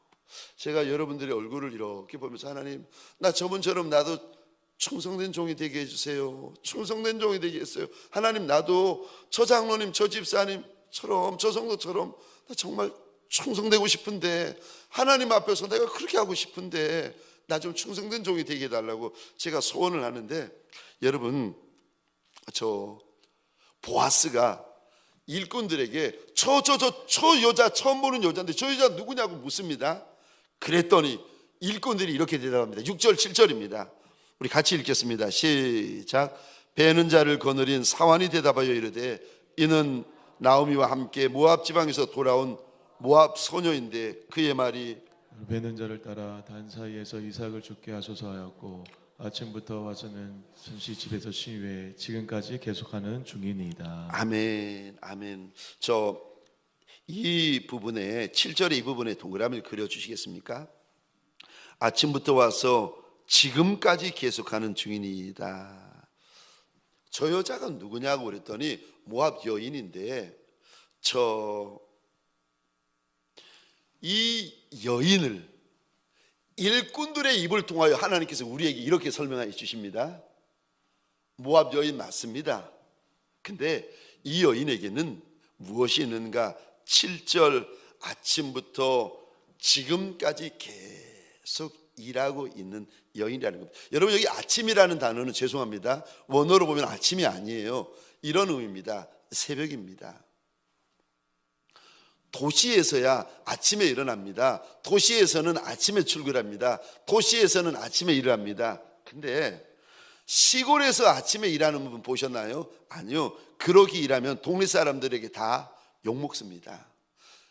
제가 여러분들의 얼굴을 이렇게 보면서, 하나님, 나 저분처럼 나도 충성된 종이 되게 해주세요. 충성된 종이 되게 했어요. 하나님, 나도 저 장로님, 저 집사님처럼, 저 성도처럼 나 정말 충성되고 싶은데, 하나님 앞에서 내가 그렇게 하고 싶은데 나 좀 충성된 종이 되게 해달라고 제가 소원을 하는데, 여러분, 저 보아스가 일꾼들에게 저 여자, 처음 보는 여자인데 저 여자 누구냐고 묻습니다. 그랬더니 일꾼들이 이렇게 대답합니다. 6절 7절입니다 우리 같이 읽겠습니다. 시작. 배는 자를 거느린 사환이 대답하여 이르되, 이는 나오미와 함께 모압 지방에서 돌아온 모압 소녀인데, 그의 말이 배는 자를 따라 단 사이에서 이삭을 죽게 하소서 하였고, 아침부터 와서는 잠시 집에서 쉰 후에 지금까지 계속하는 중이니이다. 아멘, 아멘. 이 부분에 7절의 이 부분에 동그라미를 그려주시겠습니까? 아침부터 와서 지금까지 계속하는 중이니이다. 저 여자가 누구냐고 그랬더니 모압 여인인데 이 여인을 일꾼들의 입을 통하여 하나님께서 우리에게 이렇게 설명해 주십니다. 모압 여인 맞습니다. 근데 이 여인에게는 무엇이 있는가? 7절 아침부터 지금까지 계속 일하고 있는 여인이라는 겁니다. 여러분, 여기 아침이라는 단어는 죄송합니다, 원어로 보면 아침이 아니에요. 이런 의미입니다. 새벽입니다. 도시에서야 아침에 일어납니다. 도시에서는 아침에 출근합니다. 도시에서는 아침에 일을 합니다. 근데 시골에서 아침에 일하는 분 보셨나요? 아니요. 그렇게 일하면 동네 사람들에게 다 욕먹습니다.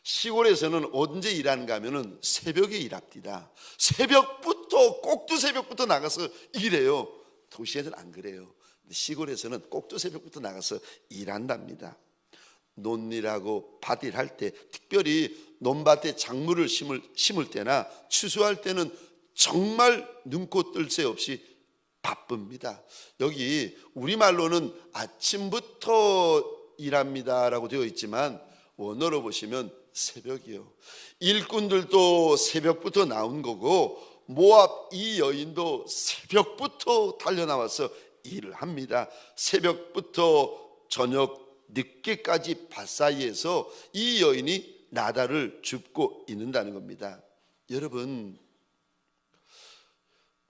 시골에서는 언제 일하는가 하면은 새벽에 일합니다. 새벽부터, 꼭두 새벽부터 나가서 일해요. 도시에는 안 그래요. 시골에서는 꼭두 새벽부터 나가서 일한답니다. 논일하고 밭일 할 때, 특별히 논밭에 작물을 심을 때나 추수할 때는 정말 눈코 뜰 새 없이 바쁩니다. 여기 우리말로는 아침부터 일합니다라고 되어 있지만 원어로 보시면 새벽이요. 일꾼들도 새벽부터 나온 거고 모압 이 여인도 새벽부터 달려나와서 일을 합니다. 새벽부터 저녁 늦게까지 밭 사이에서 이 여인이 나다를 줍고 있는다는 겁니다. 여러분,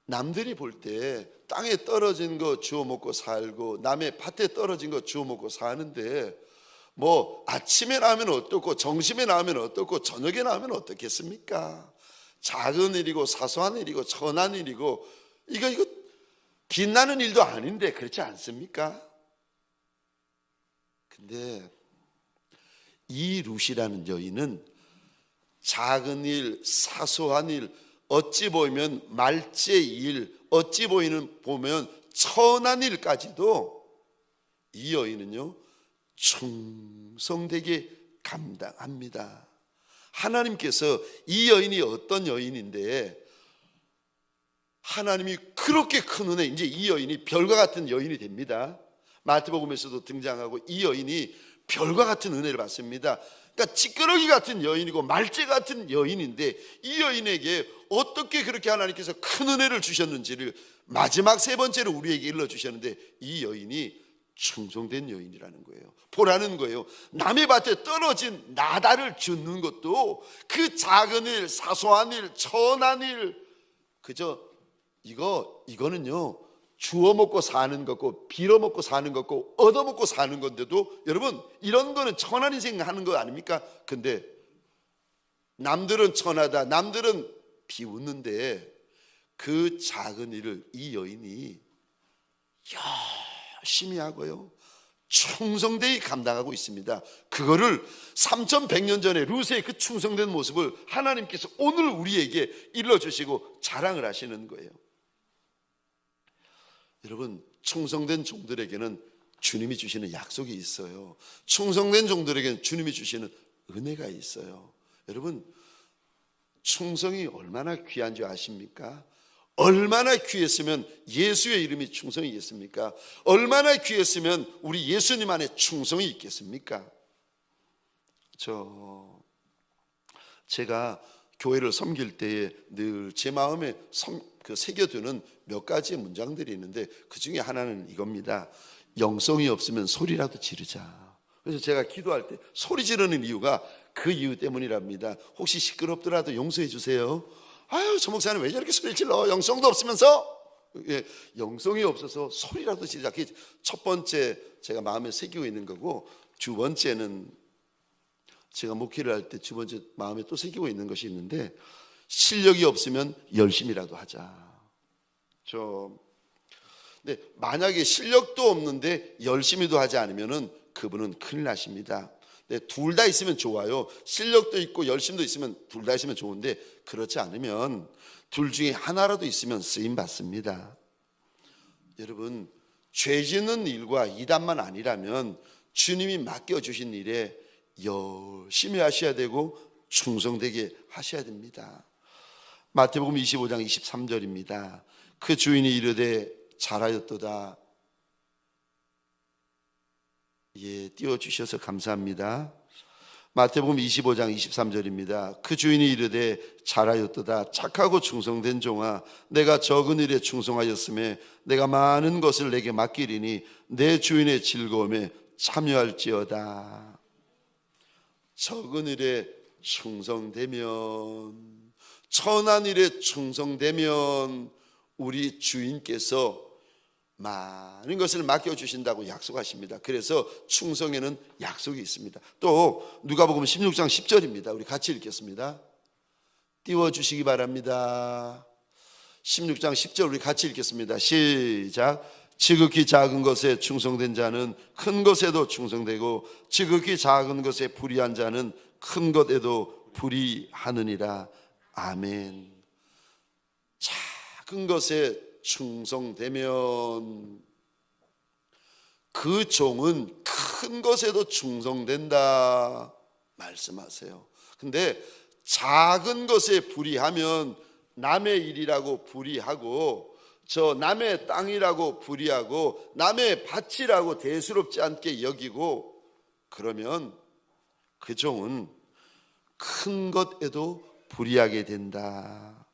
남들이 볼 때 땅에 떨어진 거 주워 먹고 살고 남의 밭에 떨어진 거 주워 먹고 사는데 뭐 아침에 나오면 어떻고 점심에 나오면 어떻고 저녁에 나오면 어떻겠습니까? 작은 일이고 사소한 일이고 천한 일이고 이거 빛나는 일도 아닌데 그렇지 않습니까? 근데 이 룻이라는 여인은 작은 일, 사소한 일, 어찌 보면 말제 일, 어찌 보면 천한 일까지도 이 여인은요 충성되게 감당합니다. 하나님께서 이 여인이 어떤 여인인데 하나님이 그렇게 큰 은혜, 이제 이 여인이 별과 같은 여인이 됩니다. 마태복음에서도 등장하고 이 여인이 별과 같은 은혜를 받습니다. 그러니까 찌끄러기 같은 여인이고 말재 같은 여인인데 이 여인에게 어떻게 그렇게 하나님께서 큰 은혜를 주셨는지를 마지막 세 번째로 우리에게 일러주셨는데 이 여인이 충성된 여인이라는 거예요. 보라는 거예요. 남의 밭에 떨어진 나다를 줍는 것도 그 작은 일, 사소한 일, 천한 일, 그저 이거는요 주워 먹고 사는 거고 빌어 먹고 사는 거고 얻어 먹고 사는 건데도 여러분 이런 거는 천한 인생 하는 거 아닙니까? 근데 남들은 천하다, 남들은 비웃는데 그 작은 일을 이 여인이 열심히 하고요 충성되게 감당하고 있습니다. 그거를 3100년 전에 룻의 그 충성된 모습을 하나님께서 오늘 우리에게 일러주시고 자랑을 하시는 거예요. 여러분, 충성된 종들에게는 주님이 주시는 약속이 있어요. 충성된 종들에게는 주님이 주시는 은혜가 있어요. 여러분, 충성이 얼마나 귀한지 아십니까? 얼마나 귀했으면 예수의 이름이 충성이 있겠습니까? 얼마나 귀했으면 우리 예수님 안에 충성이 있겠습니까? 제가 교회를 섬길 때에 늘 제 마음에 새겨두는 몇 가지의 문장들이 있는데 그 중에 하나는 이겁니다. 영성이 없으면 소리라도 지르자. 그래서 제가 기도할 때 소리 지르는 이유가 그 이유 때문이랍니다. 혹시 시끄럽더라도 용서해 주세요. 아유, 저 목사님 왜 저렇게 소리 질러? 영성도 없으면서. 예, 영성이 없어서 소리라도 지르자. 그게 첫 번째 제가 마음에 새기고 있는 거고, 두 번째는 제가 목회를 할 때 두 번째 마음에 또 새기고 있는 것이 있는데, 실력이 없으면 열심히라도 하자. 근데 만약에 실력도 없는데 열심히도 하지 않으면은 그분은 큰일 나십니다. 둘 다 있으면 좋아요. 실력도 있고 열심도 있으면 둘 다 있으면 좋은데 그렇지 않으면 둘 중에 하나라도 있으면 쓰임 받습니다. 여러분, 죄 짓는 일과 이단만 아니라면 주님이 맡겨주신 일에 열심히 하셔야 되고 충성되게 하셔야 됩니다. 마태복음 25장 23절입니다. 그 주인이 이르되 잘하였도다. 예, 띄워주셔서 감사합니다. 마태복음 25장 23절입니다. 그 주인이 이르되 잘하였도다. 착하고 충성된 종아, 내가 적은 일에 충성하였음에 내가 많은 것을 내게 맡기리니 내 주인의 즐거움에 참여할지어다. 적은 일에 충성되면, 천한 일에 충성되면 우리 주인께서 많은 것을 맡겨주신다고 약속하십니다. 그래서 충성에는 약속이 있습니다. 또 누가복음 16장 10절입니다. 우리 같이 읽겠습니다. 띄워주시기 바랍니다. 16장 10절 우리 같이 읽겠습니다. 시작. 지극히 작은 것에 충성된 자는 큰 것에도 충성되고 지극히 작은 것에 불의한 자는 큰 것에도 불의하느니라. 아멘. 작은 것에 충성되면 그 종은 큰 것에도 충성된다 말씀하세요. 근데 작은 것에 불의하면 남의 일이라고 불의하고 저 남의 땅이라고 불의하고 남의 밭이라고 대수롭지 않게 여기고 그러면 그 종은 큰 것에도 불의하게 된다.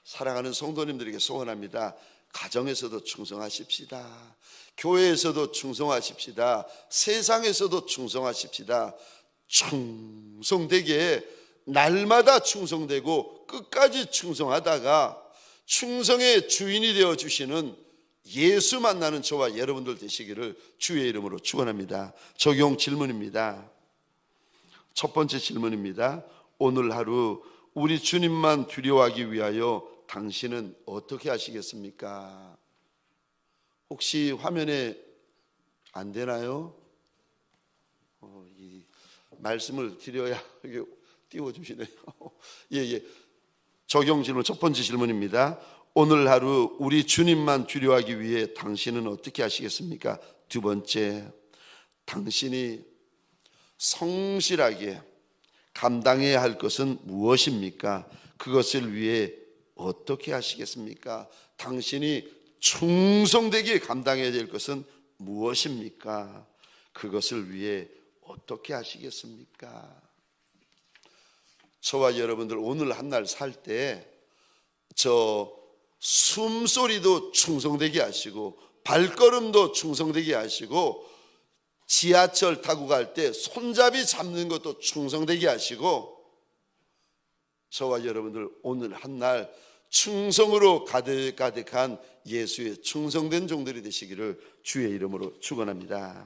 사랑하는 성도님들에게 소원합니다. 가정에서도 충성하십시다. 교회에서도 충성하십시다. 세상에서도 충성하십시다. 충성되게 날마다 충성되고 끝까지 충성하다가 충성의 주인이 되어주시는 예수 만나는 저와 여러분들 되시기를 주의 이름으로 축원합니다. 적용 질문입니다. 첫 번째 질문입니다. 오늘 하루 우리 주님만 두려워하기 위하여 당신은 어떻게 하시겠습니까? 혹시 화면에 안 되나요? 이 말씀을 드려야 이게 띄워주시네요. 예. 적용 질문 첫 번째 질문입니다. 오늘 하루 우리 주님만 두려워하기 위해 당신은 어떻게 하시겠습니까? 두 번째, 당신이 성실하게 감당해야 할 것은 무엇입니까? 그것을 위해 어떻게 하시겠습니까? 당신이 충성되게 감당해야 될 것은 무엇입니까? 그것을 위해 어떻게 하시겠습니까? 저와 여러분들 오늘 한 날 살 때 저 숨소리도 충성되게 하시고 발걸음도 충성되게 하시고 지하철 타고 갈 때 손잡이 잡는 것도 충성되게 하시고 저와 여러분들 오늘 한 날 충성으로 가득가득한 예수의 충성된 종들이 되시기를 주의 이름으로 축원합니다.